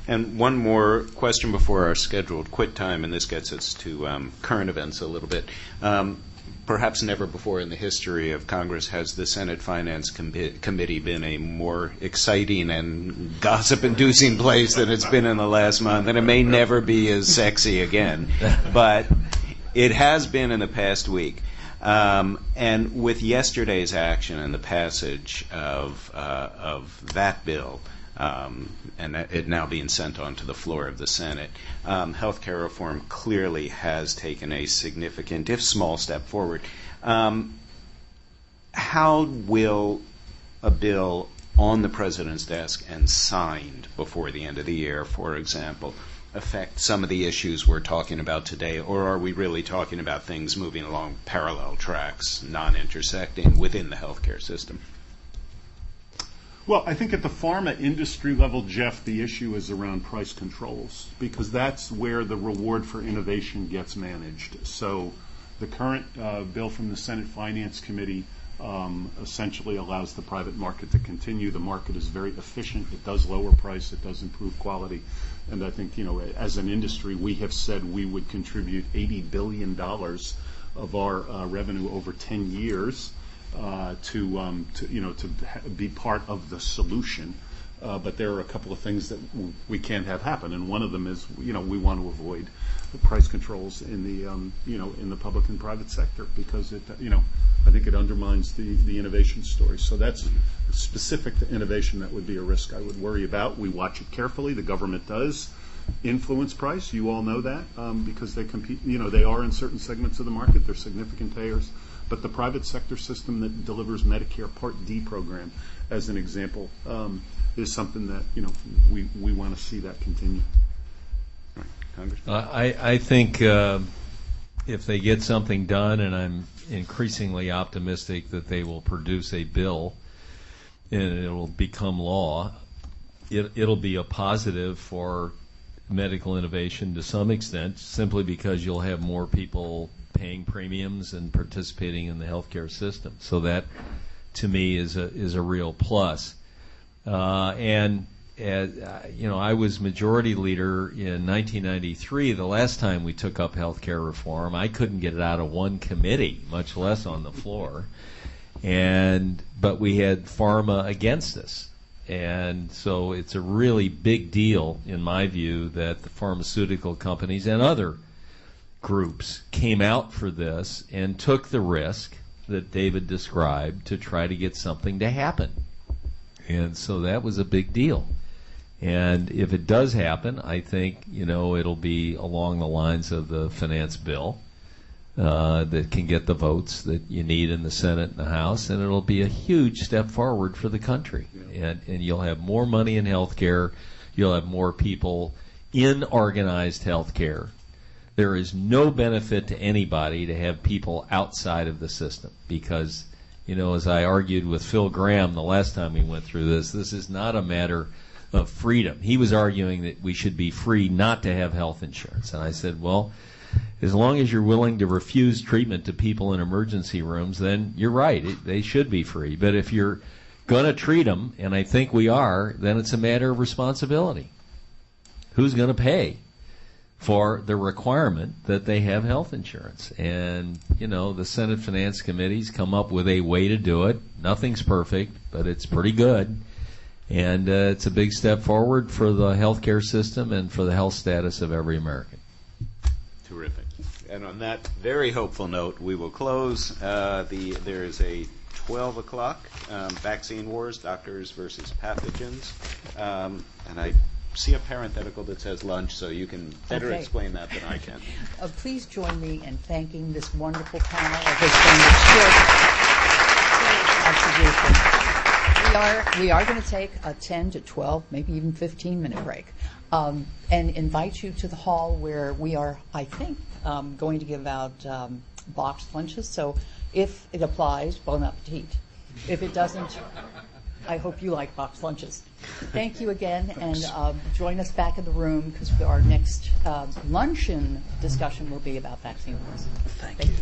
And one more question before our scheduled quit time, and this gets us to current events a little bit. Perhaps never before in the history of Congress has the Senate Finance Committee been a more exciting and gossip-inducing place than it's been in the last month, and it may never be as sexy again. But it has been in the past week. And with yesterday's action and the passage of that bill, and it now being sent on to the floor of the Senate, healthcare reform clearly has taken a significant, if small, step forward. How will a bill on the president's desk and signed before the end of the year, for example, affect some of the issues we're talking about today, or are we really talking about things moving along parallel tracks, non-intersecting within the healthcare system? Well, I think at the pharma industry level, Jeff, the issue is around price controls, because that's where the reward for innovation gets managed. So the current bill from the Senate Finance Committee essentially allows the private market to continue. The market is very efficient. It does lower price. It does improve quality. And I think, as an industry, we have said we would contribute $80 billion of our revenue over 10 years to be part of the solution. But there are a couple of things that we can't have happen, and one of them is, we want to avoid the price controls in the, in the public and private sector, because it, I think it undermines the innovation story. So that's specific to innovation. That would be a risk I would worry about. We watch it carefully. The government does influence price. You all know that because they compete. They are in certain segments of the market. They're significant payers. But the private sector system that delivers Medicare Part D program, as an example, is something that we want to see that continue. Right. Congressman? I think if they get something done, and I'm increasingly optimistic that they will produce a bill and it will become law, it'll be a positive for medical innovation to some extent, simply because you'll have more people paying premiums and participating in the healthcare system. So that, to me, is a real plus. I was majority leader in 1993. The last time we took up healthcare reform, I couldn't get it out of one committee, much less on the floor. But we had pharma against us. And so it's a really big deal, in my view, that the pharmaceutical companies and other groups came out for this and took the risk that David described to try to get something to happen. And so that was a big deal. And if it does happen, I think, it'll be along the lines of the finance bill that can get the votes that you need in the Senate and the House, and it'll be a huge step forward for the country. Yeah. And you'll have more money in health care. You'll have more people in organized health care. There is no benefit to anybody to have people outside of the system because, as I argued with Phil Graham the last time we went through this is not a matter of freedom. He was arguing that we should be free not to have health insurance. And I said, well, as long as you're willing to refuse treatment to people in emergency rooms, then you're right. They should be free. But if you're going to treat them, and I think we are, then it's a matter of responsibility. Who's going to pay? for the requirement that they have health insurance. And, the Senate Finance Committee's come up with a way to do it. Nothing's perfect, but it's pretty good. And it's a big step forward for the healthcare system and for the health status of every American. Terrific. And on that very hopeful note, we will close. There is a 12 o'clock vaccine wars, doctors versus pathogens. And I see a parenthetical that says lunch, so you can better explain that than I can. Please join me in thanking this wonderful panel. It has been a short contribution. We are going to take a 10 to 12, maybe even 15-minute break, and invite you to the hall where we are, I think, going to give out boxed lunches. So if it applies, bon appetit. If it doesn't, I hope you like boxed lunches. Thank you again, and join us back in the room because our next luncheon discussion will be about vaccine wars. Thank you.